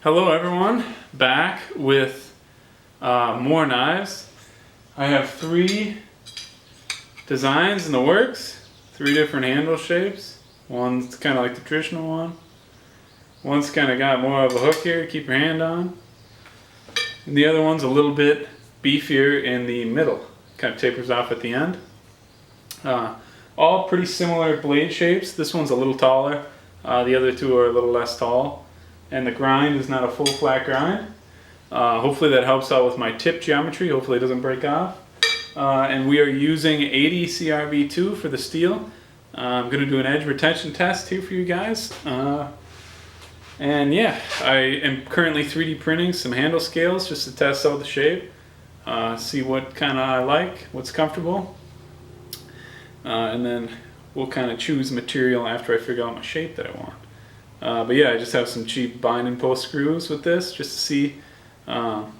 Hello everyone, back with more knives. I have 3 designs in the works, 3 different handle shapes. One's kind of like the traditional one. One's kind of got more of a hook here to keep your hand on. And the other one's a little bit beefier in the middle, kind of tapers off at the end. All pretty similar blade shapes. This one's a little taller, the other 2 are a little less tall. And the grind is not a full flat grind. Hopefully that helps out with my tip geometry. Hopefully it doesn't break off. And we are using 80 CRV2 for the steel. I'm going to do an edge retention test here for you guys. And yeah, I am currently 3D printing some handle scales just to test out the shape. See what kind of I like, what's comfortable. And then we'll kind of choose material after I figure out my shape that I want. But yeah, I just have some cheap bind and post screws with this just to see, not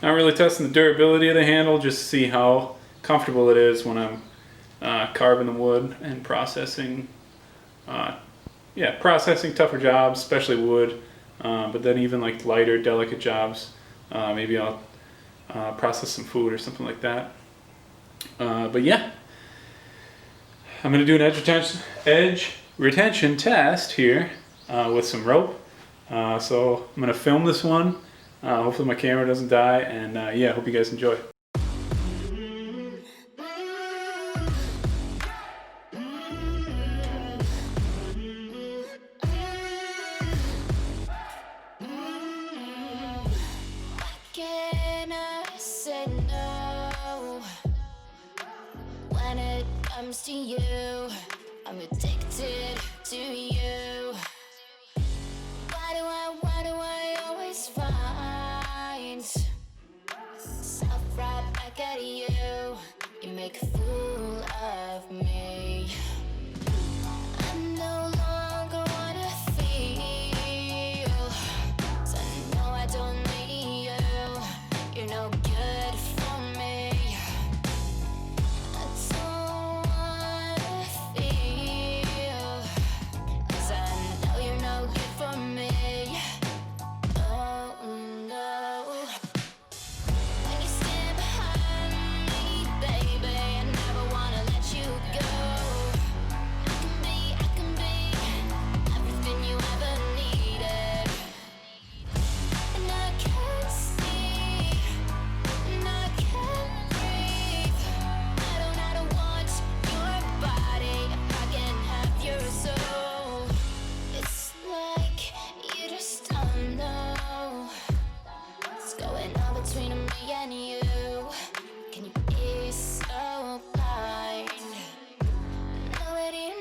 really testing the durability of the handle, just to see how comfortable it is when I'm carving the wood and processing, processing tougher jobs, especially wood, but then even like lighter, delicate jobs, maybe I'll process some food or something like that. But yeah, I'm going to do an edge retention test here. With some rope. So I'm going to film this one. Hopefully my camera doesn't die, and yeah, hope you guys enjoy. Can I say no when it comes to you? I'm addicted to you. Why do I always find myself right back at you? You make a fool of me. I no longer wanna feel, 'cause I know I don't need you. You're no good for me. I don't wanna feel, 'cause I know you're no good for me. Oh no. When you stand behind me, baby, I never wanna let you go. I can be everything you ever needed. And I can't see, and I can't breathe. I don't want your body if I can have your soul. It's like you just don't know what's going on between me and you. Can you be so blind?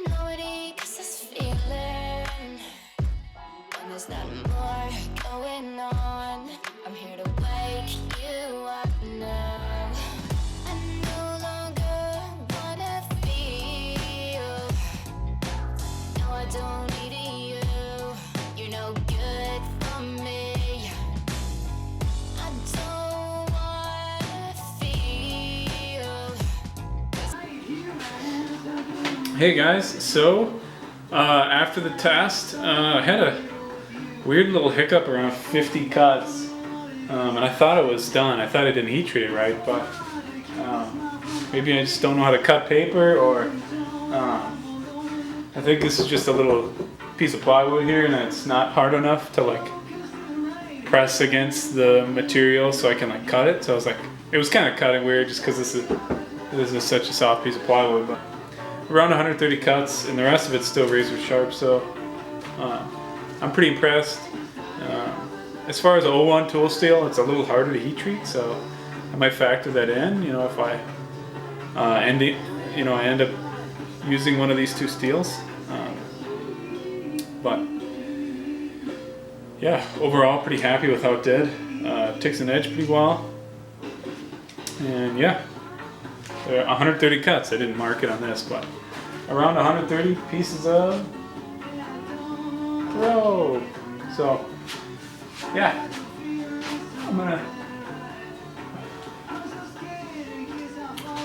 Nobody, 'cause this feeling, when there's not more going on, I'm here to wake you up now. I no longer wanna feel. No, I don't need you. You're no good for me. I don't wanna feel. Hey guys, so after the test, I had a weird little hiccup around 50 cuts, and I thought it was done. I thought I didn't heat treat it right, but maybe I just don't know how to cut paper, or I think this is just a little piece of plywood here, and it's not hard enough to like press against the material so I can like cut it. So I was like, it was kind of cutting weird just because this is such a soft piece of plywood, but around 130 cuts, and the rest of it's still razor sharp, so I'm pretty impressed. As far as the O1 tool steel, it's a little harder to heat treat, so I might factor that in, you know, if I end up using one of these 2 steels. But yeah, overall pretty happy with how it did. Takes an edge pretty well, and yeah, there are 130 cuts. I didn't mark it on this, but around 130 pieces of rope. So yeah,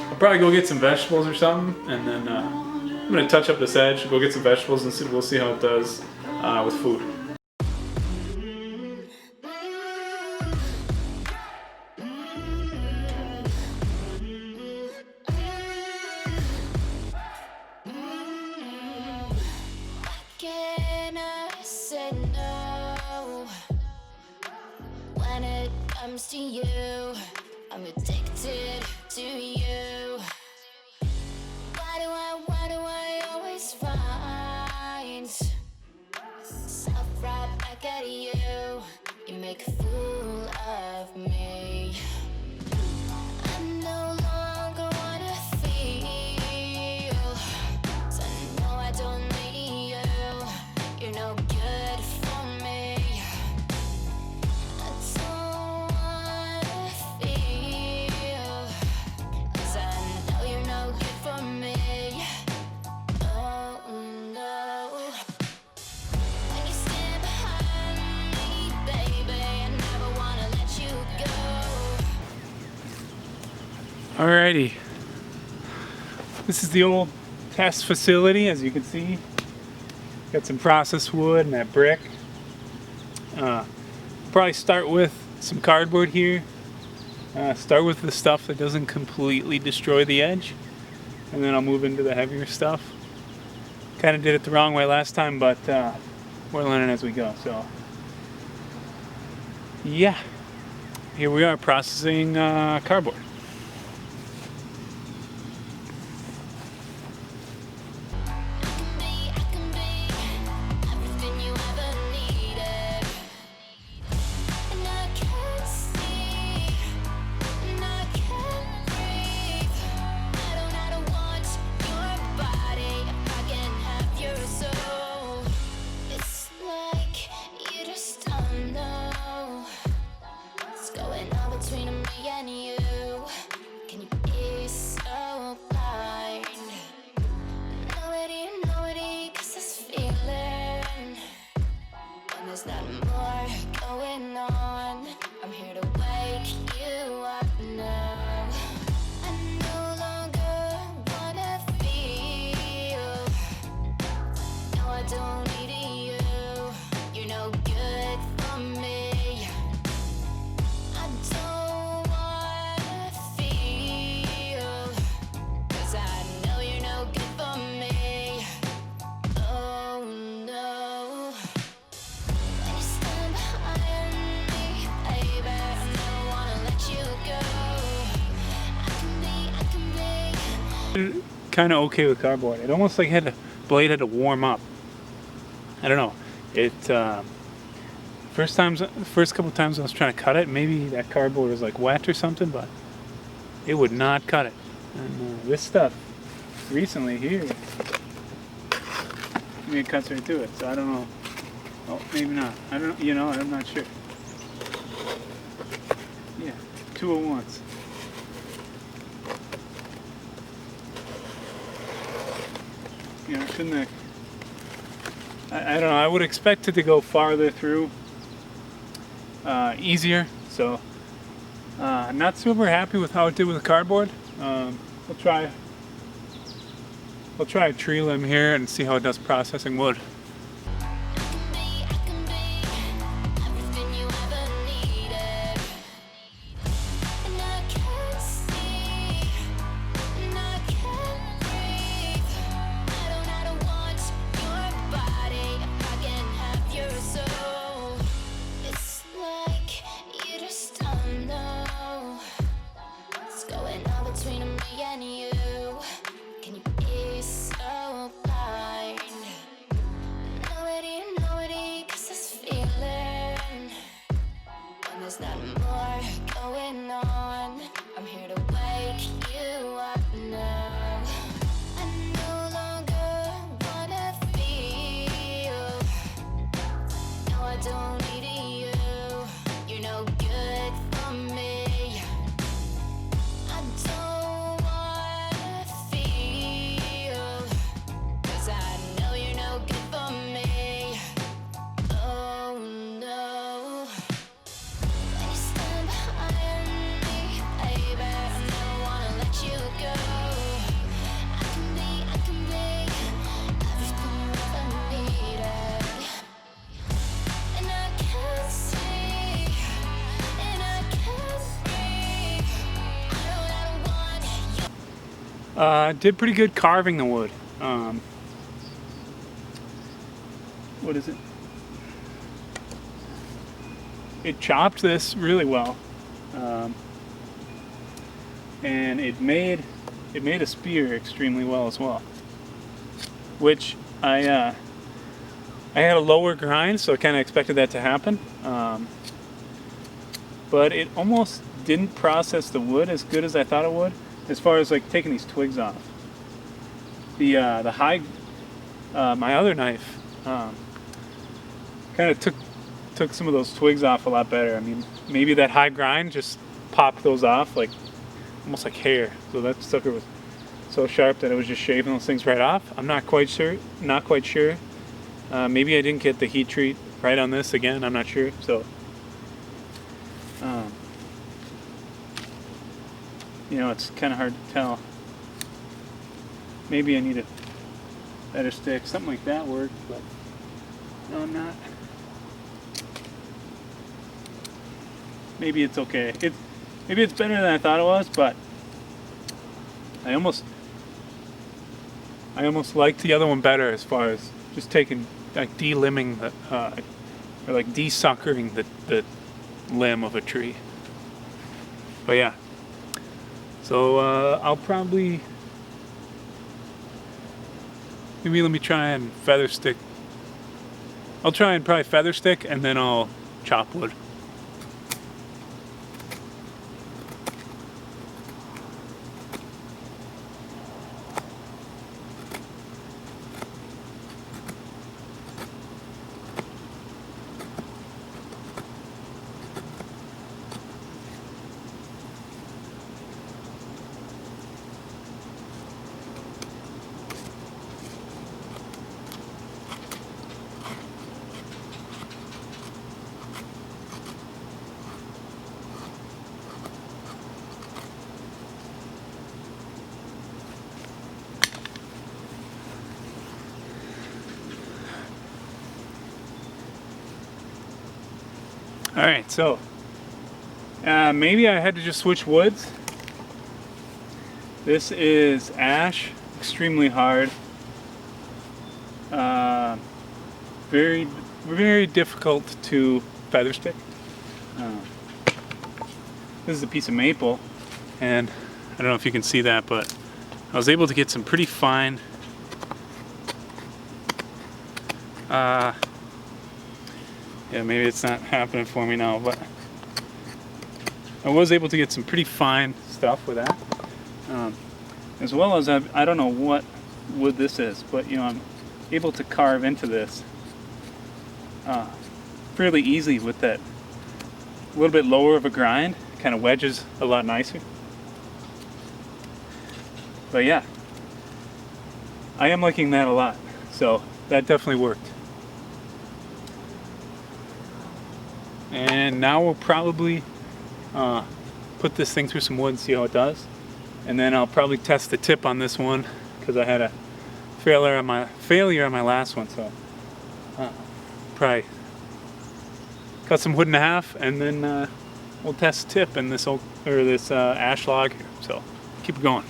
I'll probably go get some vegetables or something, and then I'm gonna touch up this edge, go get some vegetables, and we'll see how it does with food. When it comes to you, I'm addicted to you. Why do I always find myself right back at you? You make a fool of me. I no longer wanna feel, 'cause I know I don't need you. You're no good for me. I don't wanna feel, 'cause I know you're no good for me. Oh no. When you stand behind me, baby, I never wanna let you go. Alrighty. This is the old test facility, as you can see. Got some processed wood and that brick. Probably start with some cardboard here. Start with the stuff that doesn't completely destroy the edge, and then I'll move into the heavier stuff. Kind of did it the wrong way last time, but we're learning as we go. So yeah, here we are processing cardboard. I can be everything you ever needed. And I can't see, and I can't breathe. I don't want your body if I can have your soul. It's like you just don't know what's going on between me and you. Can you be so blind? Nobody gets this feeling when there's not more going on. I'm here to wake you up now. I no longer wanna feel. No, I don't need you. You're no good for me. I don't wanna feel, 'cause I know you're no good for me. Oh no. When you stand behind me, baby, I never wanna let you go. I can be Kind of okay with cardboard. It almost like blade had to warm up. I don't know. It first couple times I was trying to cut it, maybe that cardboard was like wet or something, but it would not cut it. And this stuff recently here, I mean, it cuts right through it. So I don't know. Oh, maybe not. I don't. You know, I'm not sure. Yeah, 2 at once. You know, shouldn't it? I don't know. I would expect it to go farther through, easier. So, not super happy with how it did with the cardboard. We'll try a tree limb here and see how it does processing wood. I can be everything you ever needed. And I can't see, and I can't breathe. I don't want your body if I can have your soul. It's like you just don't know what's going on between me and you. Can you be so blind? Nobody gets this feeling when there's not more going on. I'm here to wake you up now. I no longer wanna feel. No, I don't need you. You're no good for me. I don't wanna feel, 'cause I know you're no good for me. Oh no. When you stand behind me, baby, I never wanna let you go. I can be everything you ever needed. And I can't see, and I can't breathe. I don't want you. Did pretty good carving the wood. What is it? it chopped this really well, and it made a spear extremely well as well. Which I had a lower grind, so I kind of expected that to happen. But it almost didn't process the wood as good as I thought it would, as far as like taking these twigs off. The high, my other knife, kind of took some of those twigs off a lot better. I mean, maybe that high grind just popped those off like almost like hair. So that sucker was so sharp that it was just shaving those things right off. I'm not quite sure. Maybe I didn't get the heat treat right on this again. I'm not sure. So, it's kind of hard to tell. Maybe I need a better stick. Something like that worked, but no, I'm not. Maybe it's okay. Maybe it's better than I thought it was, but I almost liked the other one better as far as just taking, like, de-limbing the, or like de-suckering the limb of a tree. But yeah. So I'll probably, maybe let me try and feather stick. I'll try and probably feather stick, and then I'll chop wood. Alright, so maybe I had to just switch woods. This is ash, extremely hard. Very, very difficult to feather stick. This is a piece of maple, and I don't know if you can see that, but I was able to get some pretty fine yeah, maybe it's not happening for me now, but I was able to get some pretty fine stuff with that. As well as I don't know what wood this is, but I'm able to carve into this fairly easily with that a little bit lower of a grind. Kind of wedges a lot nicer. But yeah, I am liking that a lot, so that definitely worked. And now we'll probably put this thing through some wood and see how it does. And then I'll probably test the tip on this one, because I had a failure on my last one. So probably cut some wood in half, and then we'll test tip in this ash log here. So keep it going.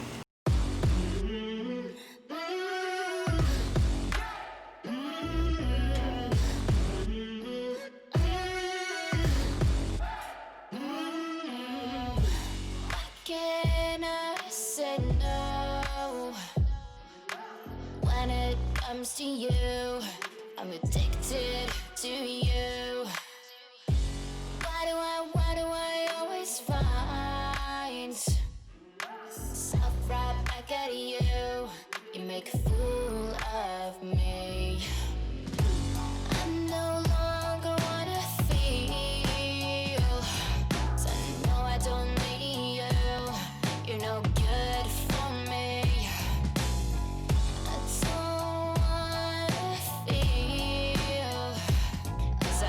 Can I say no when it comes to you? I'm addicted to you. Why do I always find myself right back at you? You make a fool of me. I no longer wanna feel, 'cause I know I don't need you. You're no good for me. I don't wanna feel, 'cause I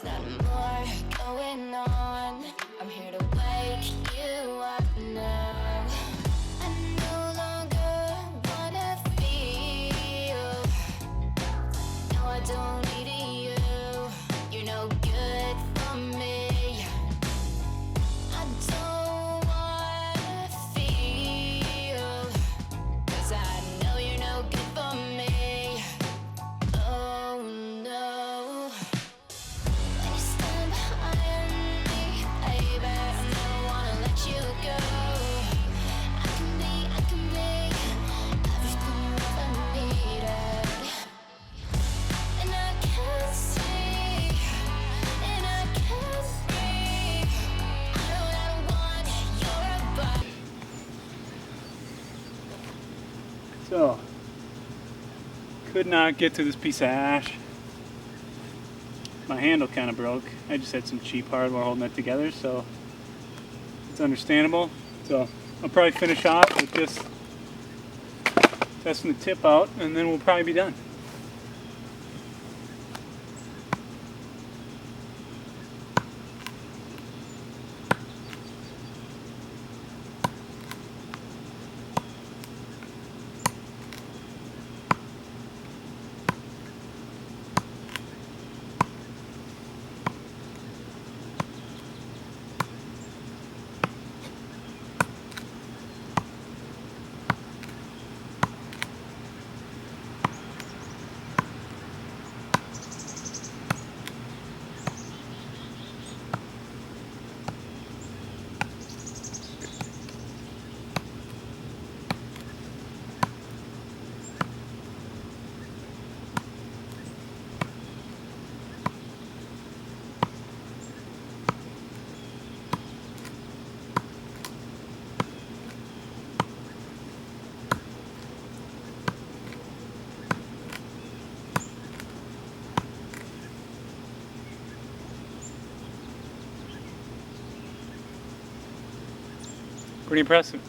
there's nothing more going on. I'm here to wake you up now. I no longer wanna feel. No, I don't need you. You're no good for me. I don't wanna feel, 'cause I know you're no good for me. Oh no. When you stand behind me, baby, I never wanna let you go. I can be everything you ever needed. And I can't see, and I can't breathe. I don't want your body. So, could not get to this piece of ash. My handle kind of broke. I just had some cheap hardware holding it together, so it's understandable. So I'll probably finish off with just testing the tip out, and then we'll probably be done. Pretty impressive.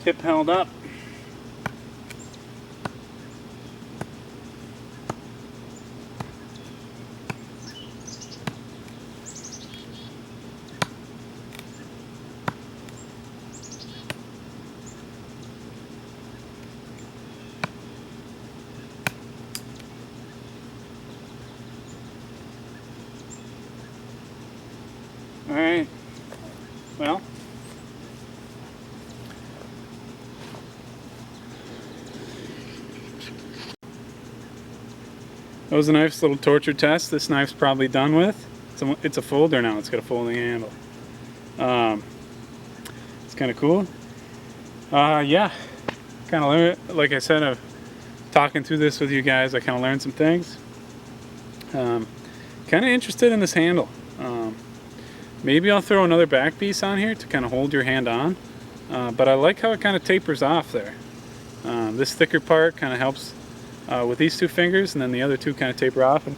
Tip held up. All right. Well, that was a nice little torture test. This knife's probably done with. It's a folder now. It's got a folding handle. It's kind of cool. Yeah, kind of learned. Like I said, talking through this with you guys, I kind of learned some things. Kind of interested in this handle. Maybe I'll throw another back piece on here to kind of hold your hand on. But I like how it kind of tapers off there. This thicker part kind of helps with these two fingers, and then the other two kind of taper off and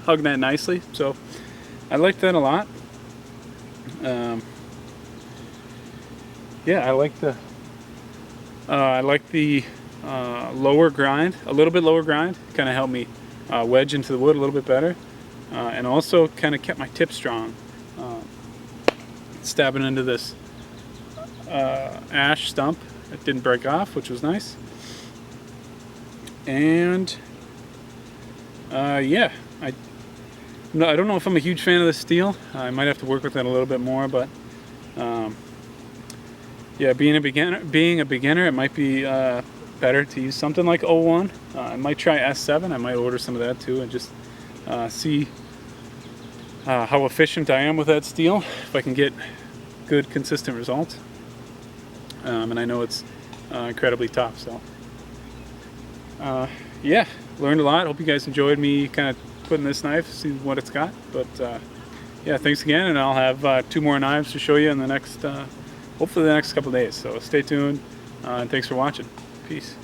hug that nicely. So I like that a lot. Yeah, I like the lower grind, a little bit lower grind, kind of helped me wedge into the wood a little bit better, and also kind of kept my tip strong. Stabbing into this ash stump, it didn't break off, which was nice. And yeah, I don't know if I'm a huge fan of this steel. I might have to work with it a little bit more, but yeah, being a beginner, it might be better to use something like 01. I might try S7. I might order some of that too, and just see how efficient I am with that steel, if I can get good consistent results. And I know it's incredibly tough, so yeah, learned a lot. Hope you guys enjoyed me kind of putting this knife, see what it's got. But yeah, thanks again, and I'll have 2 more knives to show you in the next hopefully the next couple days, so stay tuned, and thanks for watching. Peace.